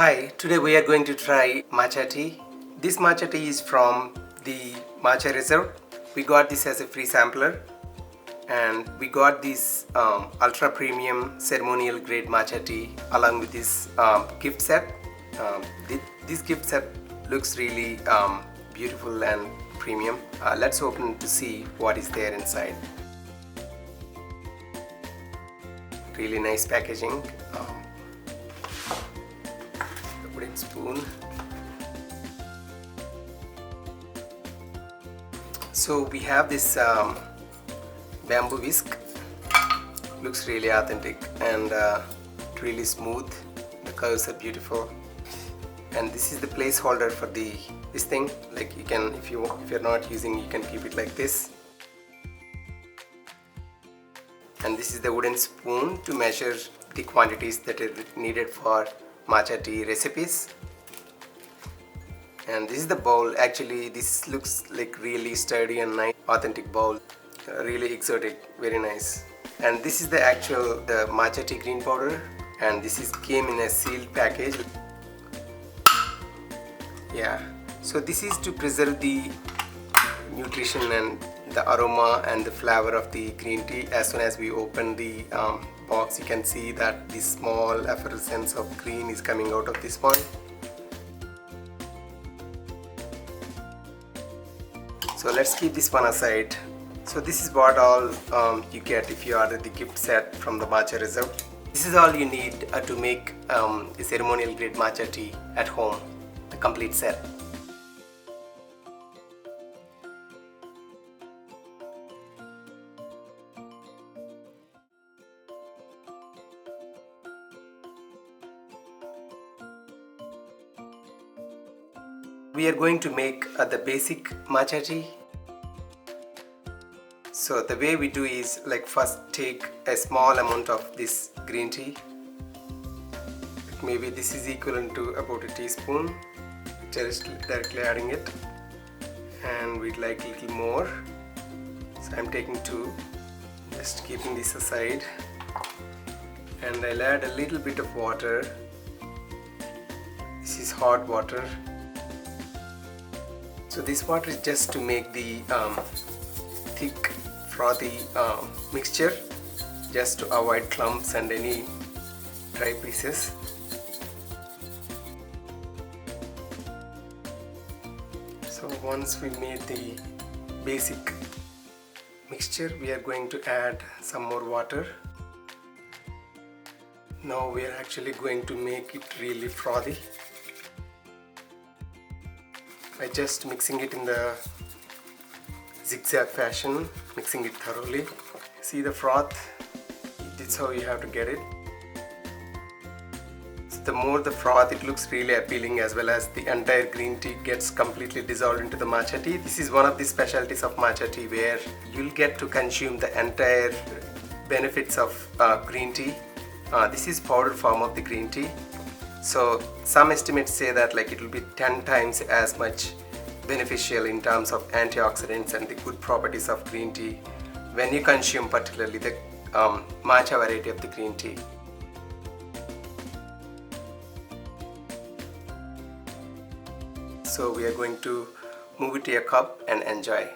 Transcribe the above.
Hi, today we are going to try matcha tea. This matcha tea is from the Matcha Reserve. We got this as a free sampler and we got this ultra premium ceremonial grade matcha tea along with this gift set. This gift set looks really beautiful and premium. Let's open to see what is there inside. Really nice packaging. Wooden spoon. So we have this bamboo whisk. Looks really authentic and really smooth. The curves are beautiful. And this is the placeholder for this thing. Like you can, if you're not using, you can keep it like this. And this is the wooden spoon to measure the quantities that are needed for matcha tea recipes. And this is the bowl. Actually, this looks like really sturdy and nice, authentic bowl. Really exotic, very nice. And this is the matcha tea green powder. And this came in a sealed package. Yeah. So this is to preserve the nutrition and the aroma and the flavor of the green tea. As soon as we open the box, you can see that this small efflorescence of green is coming out of this one. So let's keep this one aside. So this is what all you get if you order the gift set from the Matcha Reserve. This is all you need to make a ceremonial grade matcha tea at home, the complete set. We are going to make the basic matcha tea. So the way we do is, like, first take a small amount of this green tea. Maybe this is equivalent to about a teaspoon. Just directly adding it, and we'd like a little more. So I'm taking 2. Just keeping this aside, and I'll add a little bit of water. This is hot water. So this water is just to make the thick frothy mixture, just to avoid clumps and any dry pieces. So once we made the basic mixture, we are going to add some more water. Now we are actually going to make it really frothy by just mixing it in the zigzag fashion, mixing it thoroughly. See the froth? That's how you have to get it. So the more the froth, it looks really appealing, as well as the entire green tea gets completely dissolved into the matcha tea. This is one of the specialties of matcha tea, where you'll get to consume the entire benefits of green tea. This is powdered form of the green tea. So some estimates say that it will be 10 times as much beneficial in terms of antioxidants and the good properties of green tea when you consume particularly the matcha variety of the green tea. So we are going to move it to a cup and enjoy.